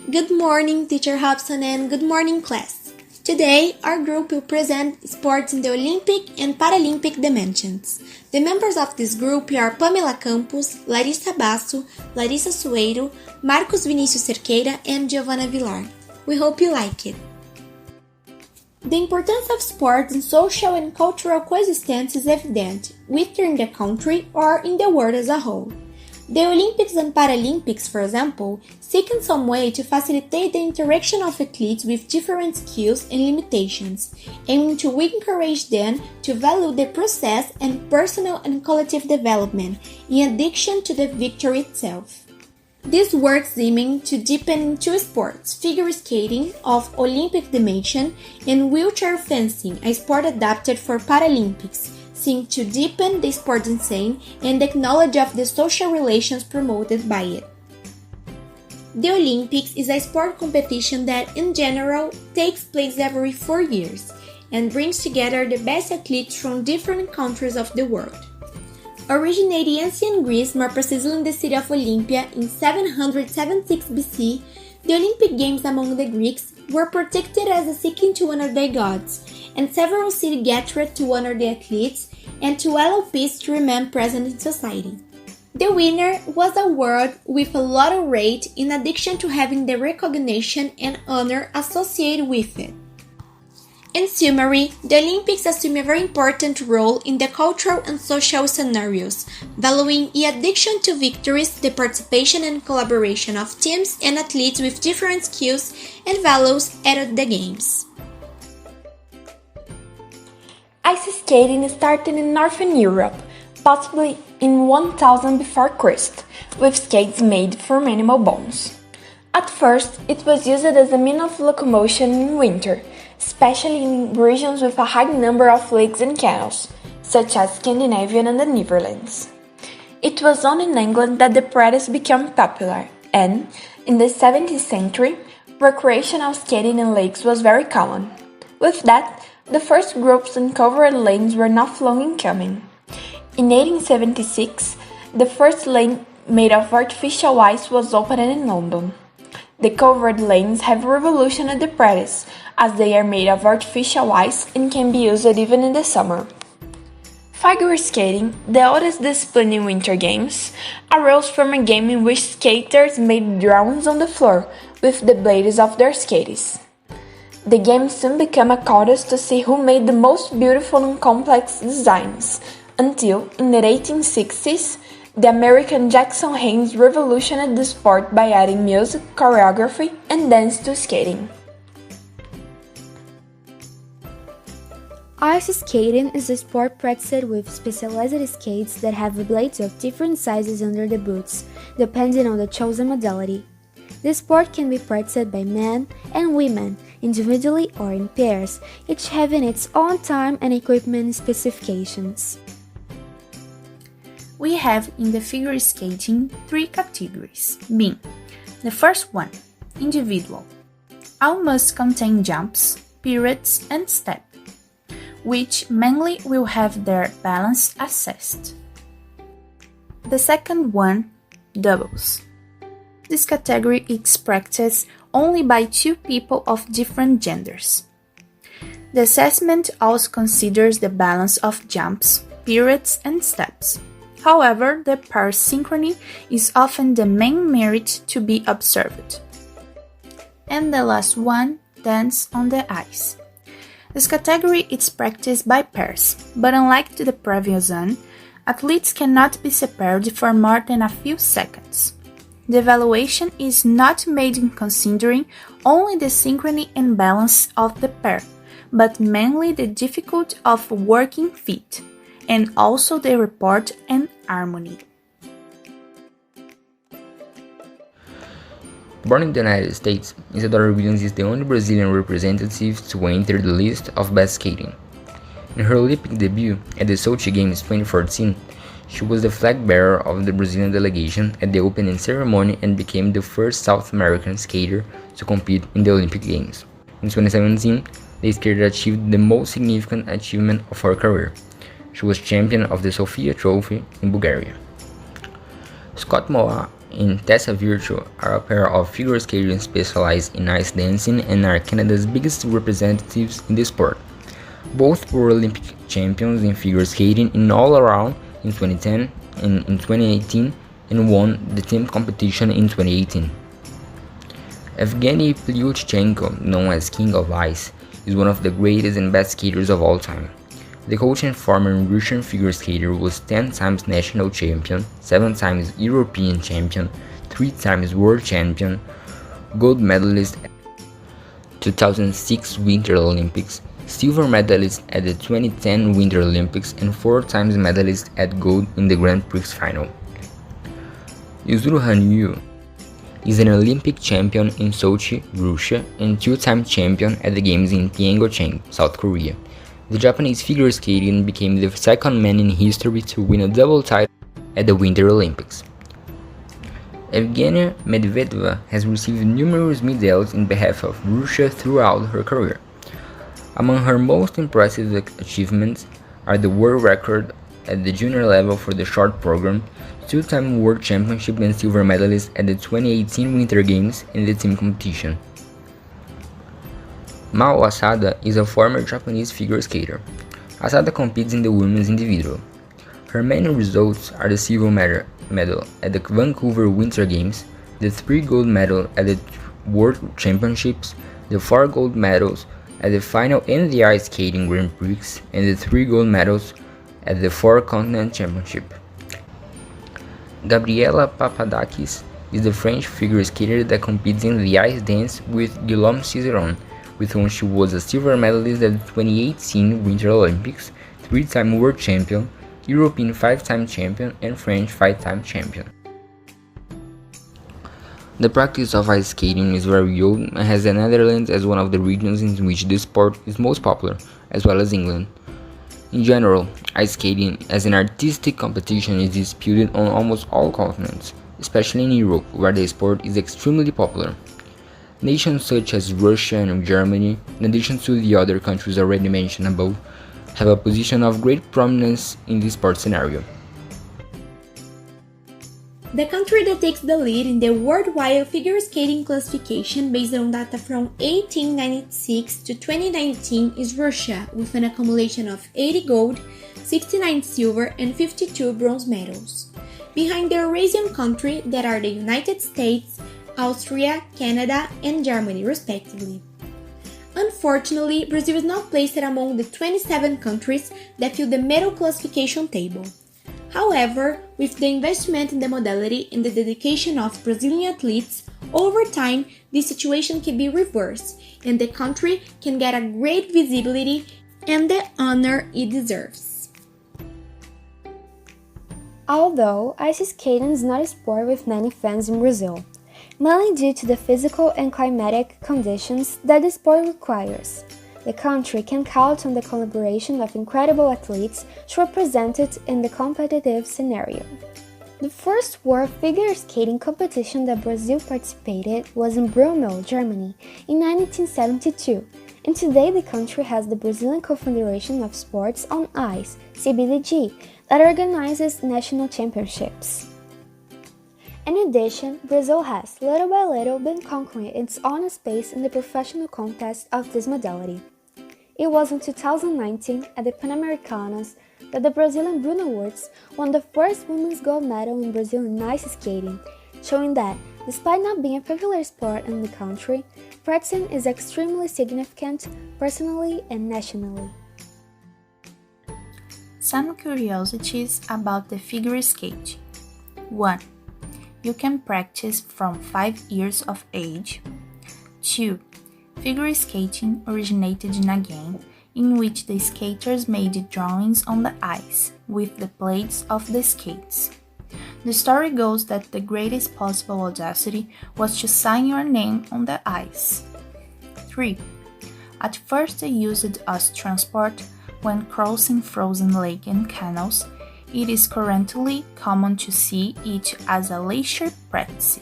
Good morning, Teacher Robson, and good morning, class. Today, our group will present sports in the Olympic and Paralympic dimensions. The members of this group are Pâmela Campos, Larissa Basso, Larissa Sueiro, Vinícius Cerqueira, and Giovanna Villar. We hope you like it. The importance of sports in social and cultural coexistence is evident, whether in the country or in the world as a whole. The Olympics and Paralympics, for example, seek in some way to facilitate the interaction of athletes with different skills and limitations, aiming to encourage them to value the process and personal and collective development, in addition to the victory itself. This works aiming to deepen in two sports, figure skating of Olympic dimension and wheelchair fencing, a sport adapted for Paralympics, seeking to deepen the sport scene and the knowledge of the social relations promoted by it. The Olympics is a sport competition that, in general, takes place every 4 years and brings together the best athletes from different countries of the world. Originating in ancient Greece, more precisely in the city of Olympia in 776 BC, the Olympic Games among the Greeks were protected as a seeking to honor their gods, and several cities gathered to honor the athletes and to allow peace to remain present in society. The winner was awarded with a lottery rate in addition to having the recognition and honor associated with it. In summary, the Olympics assume a very important role in the cultural and social scenarios, valuing in addition to victories the participation and collaboration of teams and athletes with different skills and values at the games. Ice skating started in Northern Europe, possibly in 1000 before Christ, with skates made from animal bones. At first, it was used as a means of locomotion in winter, especially in regions with a high number of lakes and canals, such as Scandinavia and the Netherlands. It was only in England that the practice became popular, and, in the 17th century, recreational skating in lakes was very common. With that, the first groups in covered lanes were not long in coming. In 1876, the first lane made of artificial ice was opened in London. The covered lanes have revolutionized the practice, as they are made of artificial ice and can be used even in the summer. Figure skating, the oldest discipline in winter games, arose from a game in which skaters made drawings on the floor with the blades of their skates. The game soon became a contest to see who made the most beautiful and complex designs, until, in the 1860s, the American Jackson Haynes revolutionized the sport by adding music, choreography, and dance to skating. Ice skating is a sport practiced with specialized skates that have blades of different sizes under the boots, depending on the chosen modality. This sport can be practiced by men and women, individually or in pairs, each having its own time and equipment specifications. We have in the figure skating 3 categories, being the first one, individual. All must contain jumps, pirouettes, and steps, which mainly will have their balance assessed. The second one, doubles. This category is practiced only by 2 people of different genders. The assessment also considers the balance of jumps, pirouettes, and steps. However, the pair synchrony is often the main merit to be observed. And the last one, dance on the ice. This category is practiced by pairs, but unlike the previous one, athletes cannot be separated for more than a few seconds. The evaluation is not made in considering only the synchrony and balance of the pair, but mainly the difficulty of working feet, and also the rapport and harmony. Born in the United States, Isadora Williams is the only Brazilian representative to enter the list of best skating. In her Olympic debut at the Sochi Games 2014, she was the flag bearer of the Brazilian delegation at the opening ceremony and became the first South American skater to compete in the Olympic Games. In 2017, the skater achieved the most significant achievement of her career. She was champion of the Sofia Trophy in Bulgaria. Scott Moa and Tessa Virtue are a pair of figure skaters specialized in ice dancing and are Canada's biggest representatives in the sport. Both were Olympic champions in figure skating in all-around in 2010 and in 2018 and won the team competition in 2018. Evgeny Plyushchenko, known as King of Ice, is one of the greatest and best skaters of all time. The coach and former Russian figure skater was 10 times national champion, 7 times European champion, 3 times world champion, gold medalist at 2006 Winter Olympics, silver medalist at the 2010 Winter Olympics, and 4 times medalist at gold in the Grand Prix final. Yuzuru Hanyu is an Olympic champion in Sochi, Russia, and 2-time champion at the Games in Pyeongchang, South Korea. The Japanese figure skating became the second man in history to win a double title at the Winter Olympics. Evgenia Medvedeva has received numerous medals in behalf of Russia throughout her career. Among her most impressive achievements are the world record at the junior level for the short program, 2-time world championship and silver medalist at the 2018 Winter Games and the team competition. Mao Asada is a former Japanese figure skater. Asada competes in the women's individual. Her main results are the silver medal at the Vancouver Winter Games, the 3 gold medals at the World Championships, the 4 gold medals at the final and the ice skating Grand Prix, and the 3 gold medals at the 4 Continent Championship. Gabriela Papadakis is the French figure skater that competes in the ice dance with Guillaume Cizeron, with whom she was a silver medalist at the 2018 Winter Olympics, 3-time world champion, European 5-time champion, and French 5-time champion. The practice of ice skating is very old and has the Netherlands as one of the regions in which this sport is most popular, as well as England. In general, ice skating as an artistic competition is disputed on almost all continents, especially in Europe, where the sport is extremely popular. Nations such as Russia and Germany, in addition to the other countries already mentioned above, have a position of great prominence in the sport scenario. The country that takes the lead in the worldwide figure skating classification based on data from 1896 to 2019 is Russia, with an accumulation of 80 gold, 69 silver, and 52 bronze medals. Behind the Eurasian country that are the United States, Austria, Canada, and Germany, respectively. Unfortunately, Brazil is not placed among the 27 countries that fill the medal classification table. However, with the investment in the modality and the dedication of Brazilian athletes, over time, this situation can be reversed, and the country can get a great visibility and the honor it deserves. Although ice skating is not a sport with many fans in Brazil, mainly due to the physical and climatic conditions that the sport requires. The country can count on the collaboration of incredible athletes to represent it in the competitive scenario. The first world figure skating competition that Brazil participated was in Brno, Germany, in 1972, and today the country has the Brazilian Confederation of Sports on Ice, CBDG, that organizes national championships. In addition, Brazil has, little by little, been conquering its own space in the professional contest of this modality. It was in 2019, at the Pan-Americanas, that the Brazilian Bruna Wurtz won the first women's gold medal in Brazilian ice skating, showing that, despite not being a popular sport in the country, practicing is extremely significant personally and nationally. Some curiosities about the figure skate. 1. You can practice from 5 years of age. 2. Figure skating originated in a game in which the skaters made drawings on the ice with the blades of the skates. The story goes that the greatest possible audacity was to sign your name on the ice. 3. At first they used it as transport when crossing frozen lakes and canals. It is currently common to see it as a leisure practice.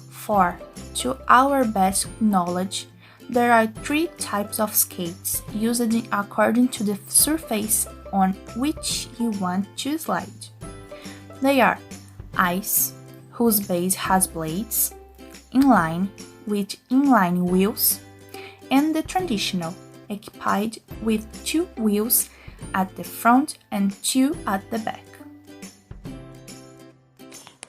4. To our best knowledge, there are 3 types of skates used according to the surface on which you want to slide. They are ice, whose base has blades, inline with inline wheels, and the traditional, equipped with 2 wheels at the front and 2 at the back.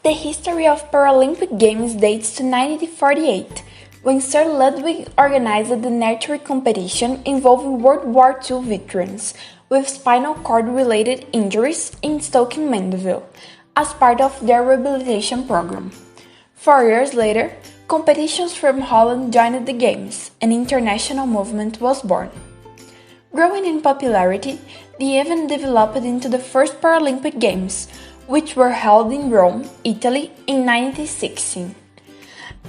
The history of Paralympic Games dates to 1948, when Sir Ludwig organized an archery competition involving World War II veterans with spinal cord-related injuries in Stoke-Mandeville, as part of their rehabilitation program. 4 years later, competitions from Holland joined the Games, and international movement was born. Growing in popularity, the event developed into the first Paralympic Games, which were held in Rome, Italy in 1916.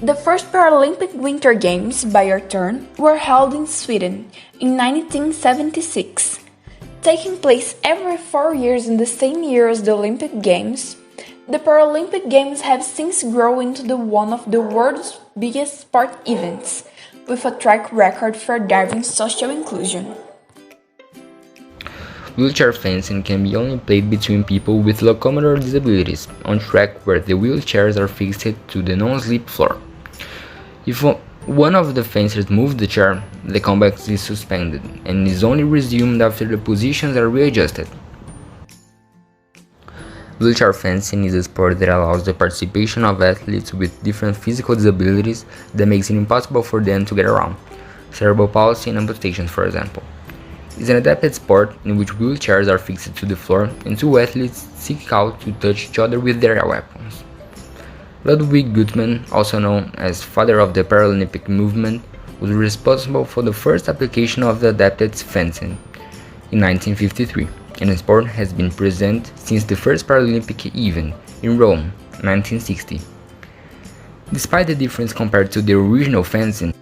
The first Paralympic Winter Games, by our turn, were held in Sweden in 1976. Taking place every 4 years in the same year as the Olympic Games, the Paralympic Games have since grown into one of the world's biggest sport events, with a track record for driving social inclusion. Wheelchair fencing can be only played between people with locomotor disabilities on track where the wheelchairs are fixed to the non-slip floor. If one of the fencers moves the chair, the combat is suspended and is only resumed after the positions are readjusted. Wheelchair fencing is a sport that allows the participation of athletes with different physical disabilities that makes it impossible for them to get around, cerebral palsy and amputations for example. It's an adapted sport in which wheelchairs are fixed to the floor and 2 athletes seek out to touch each other with their weapons. Ludwig Guttmann, also known as father of the Paralympic movement, was responsible for the first application of the adapted fencing in 1953, and the sport has been present since the first Paralympic event in Rome, 1960. Despite the difference compared to the original fencing,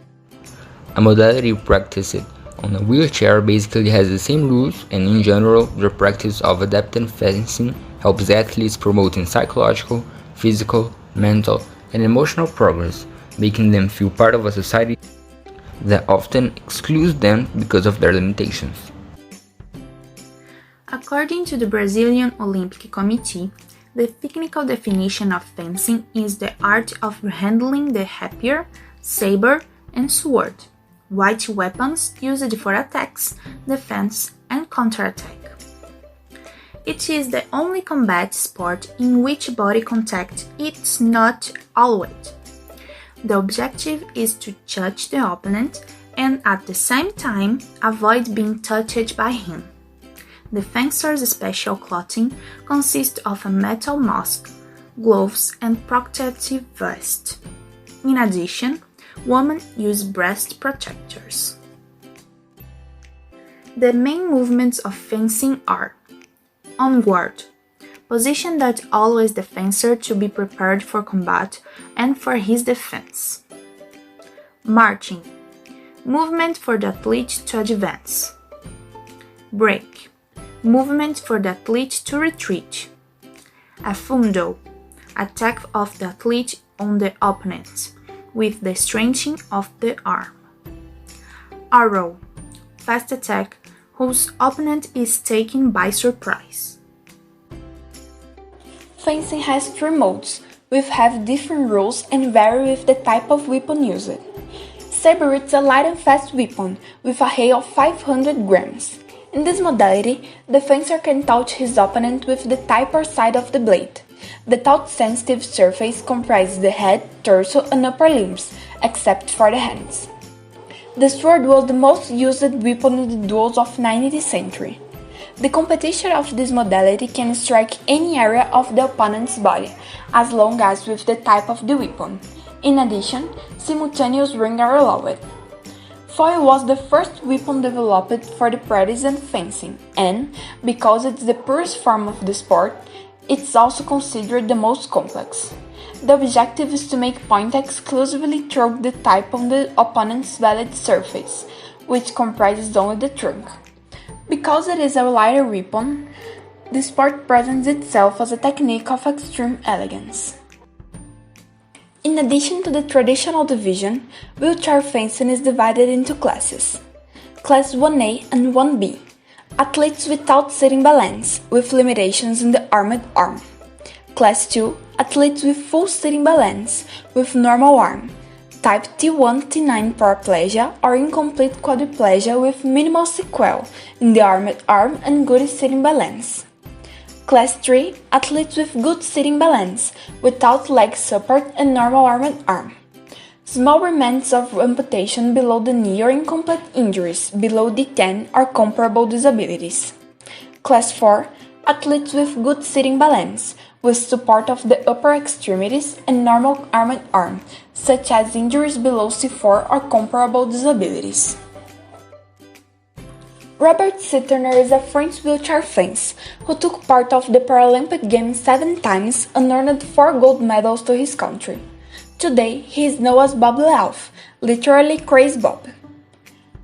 a modality practiced on a wheelchair basically has the same rules, and in general, the practice of adapted fencing helps athletes promoting psychological, physical, mental, and emotional progress, making them feel part of a society that often excludes them because of their limitations. According to the Brazilian Olympic Committee, the technical definition of fencing is the art of handling the rapier, saber, and sword, white weapons used for attacks, defense, and counterattack. It is the only combat sport in which body contact is not allowed. The objective is to touch the opponent and at the same time avoid being touched by him. The fencer's special clothing consists of a metal mask, gloves, and protective vest. In addition, women use breast protectors. The main movements of fencing are: on guard, position that allows the fencer to be prepared for combat and for his defense. Marching, movement for the athlete to advance. Break, movement for the athlete to retreat. Afundo, attack of the athlete on the opponent, with the strengthening of the arm. Arrow, fast attack whose opponent is taken by surprise. Fencing has 3 modes, which have different rules and vary with the type of weapon used. Saber is a light and fast weapon with a weight of 500 grams. In this modality, the fencer can touch his opponent with the tip or side of the blade. The touch-sensitive surface comprises the head, torso, and upper limbs, except for the hands. The sword was the most used weapon in the duels of the 19th century. The competition of this modality can strike any area of the opponent's body, as long as with the type of the weapon. In addition, simultaneous rings are allowed. Foil was the first weapon developed for the practice and fencing, and, because it's the purest form of the sport, it's also considered the most complex. The objective is to make point exclusively through the tip on the opponent's valid surface, which comprises only the trunk. Because it is a lighter weapon, the sport presents itself as a technique of extreme elegance. In addition to the traditional division, wheelchair fencing is divided into classes. Class 1A and 1B, athletes without sitting balance, with limitations in the armed arm. Class 2, athletes with full sitting balance, with normal arm, type T1, T9 paraplegia or incomplete quadriplegia with minimal sequelae in the armed arm and good sitting balance. Class 3, athletes with good sitting balance, without leg support and normal armed arm. Small remnants of amputation below the knee or incomplete injuries below D10 or comparable disabilities. Class 4, athletes with good sitting balance, with support of the upper extremities and normal armed arm, such as injuries below C4 or comparable disabilities. Robert Sitterner is a French wheelchair fence who took part of the Paralympic Games 7 times and earned 4 gold medals to his country. Today, he is known as Bob Elf, literally Crazy Bob.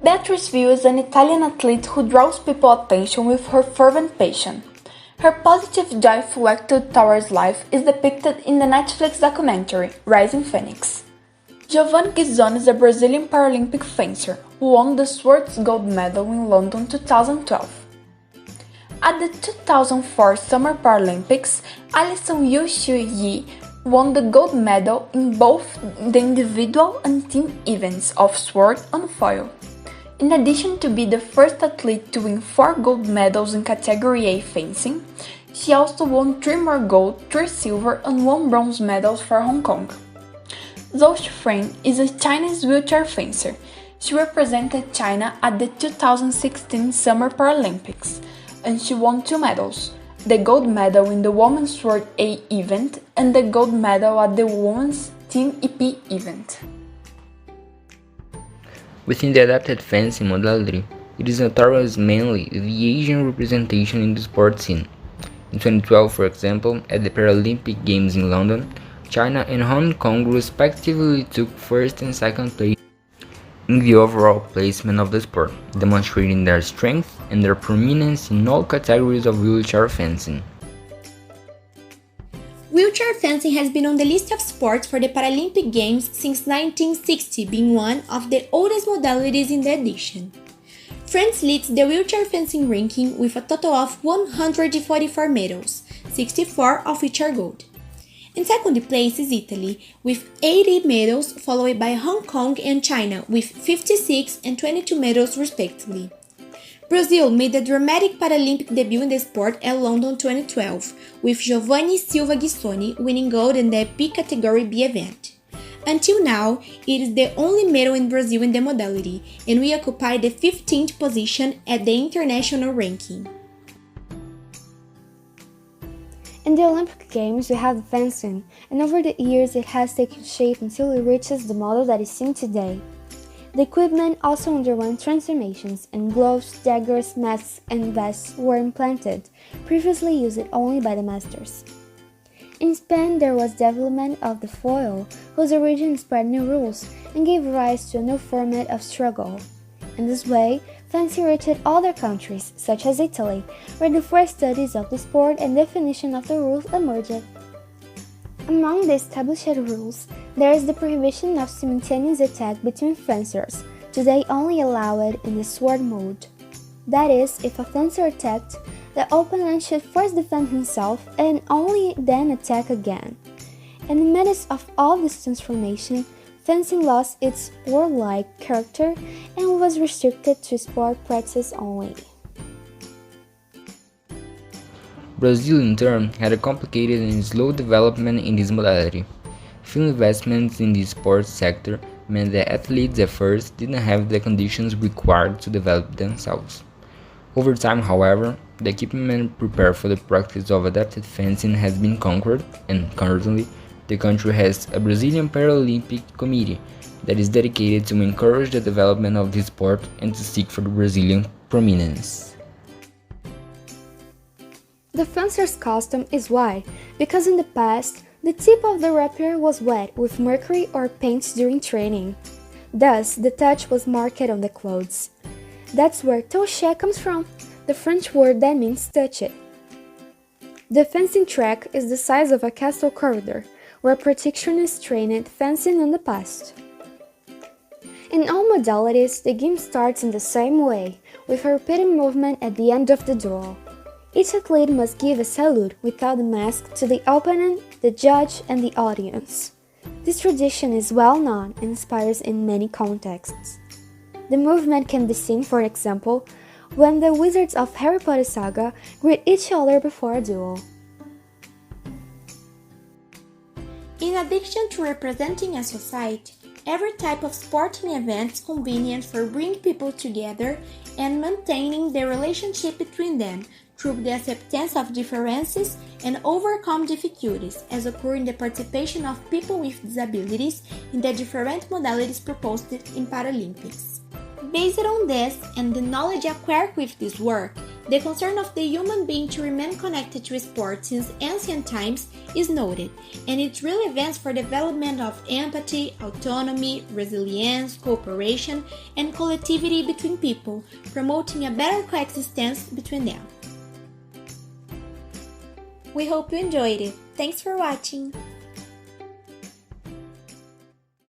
Beatrice View is an Italian athlete who draws people's attention with her fervent passion. Her positive, joyful attitude towards life is depicted in the Netflix documentary Rising Phoenix. Giovanna is a Brazilian Paralympic fencer who won the Swartz Gold Medal in London 2012. At the 2004 Summer Paralympics, Alison Yu-Yi won the gold medal in both the individual and team events of sword and foil. In addition to be the first athlete to win 4 gold medals in Category A fencing, she also won 3 more gold, 3 silver and 1 bronze medals for Hong Kong. Zhou Shifren is a Chinese wheelchair fencer. She represented China at the 2016 Summer Paralympics, and she won 2 medals, the gold medal in the Women's Sword A event and the gold medal at the Women's Team EP event. Within the adapted fencing modality, it is notorious mainly the Asian representation in the sport scene. In 2012, for example, at the Paralympic Games in London, China and Hong Kong respectively took first and second place in the overall placement of the sport, demonstrating their strength and their prominence in all categories of wheelchair fencing. Wheelchair fencing has been on the list of sports for the Paralympic Games since 1960, being one of the oldest modalities in the edition. France leads the wheelchair fencing ranking with a total of 144 medals, 64 of which are gold. In second place is Italy, with 80 medals, followed by Hong Kong and China, with 56 and 22 medals respectively. Brazil made a dramatic Paralympic debut in the sport at London 2012, with Giovanni Silva Ghisoni winning gold in the EP Category B event. Until now, it is the only medal in Brazil in the modality, and we occupy the 15th position at the international ranking. In the Olympic Games, we have fencing, and over the years it has taken shape until it reaches the model that is seen today. The equipment also underwent transformations, and gloves, daggers, masks, and vests were implanted, previously used only by the masters. In Spain, there was development of the foil, whose origin spread new rules and gave rise to a new format of struggle. In this way, fencing reached other countries, such as Italy, where the first studies of the sport and definition of the rules emerged. Among the established rules, there is the prohibition of simultaneous attack between fencers, today only allowed in the sword mode. That is, if a fencer attacked, the opponent should first defend himself and only then attack again. In the midst of all this transformation, fencing lost its warlike character and was restricted to sport practice only. Brazil, in turn, had a complicated and slow development in this modality. Few investments in the sports sector meant that athletes at first didn't have the conditions required to develop themselves. Over time, however, the equipment prepared for the practice of adapted fencing has been conquered, and currently, the country has a Brazilian Paralympic Committee that is dedicated to encourage the development of this sport and to seek for the Brazilian prominence. The fencer's costume is white because in the past, the tip of the rapier was wet with mercury or paint during training. Thus, the touch was marked on the clothes. That's where toucher comes from, the French word that means touch it. The fencing track is the size of a castle corridor, where protectionists trained fencing in the past. In all modalities, the game starts in the same way, with a repeated movement at the end of the duel. Each athlete must give a salute without a mask to the opponent, the judge, and the audience. This tradition is well known and inspires in many contexts. The movement can be seen, for example, when the wizards of Harry Potter saga greet each other before a duel. In addition to representing a society, every type of sporting event is convenient for bringing people together and maintaining the relationship between them through the acceptance of differences and overcome difficulties, as occur in the participation of people with disabilities in the different modalities proposed in Paralympics. Based on this and the knowledge acquired with this work, the concern of the human being to remain connected to sport since ancient times is noted, and its relevance for development of empathy, autonomy, resilience, cooperation, and collectivity between people, promoting a better coexistence between them. We hope you enjoyed it. Thanks for watching!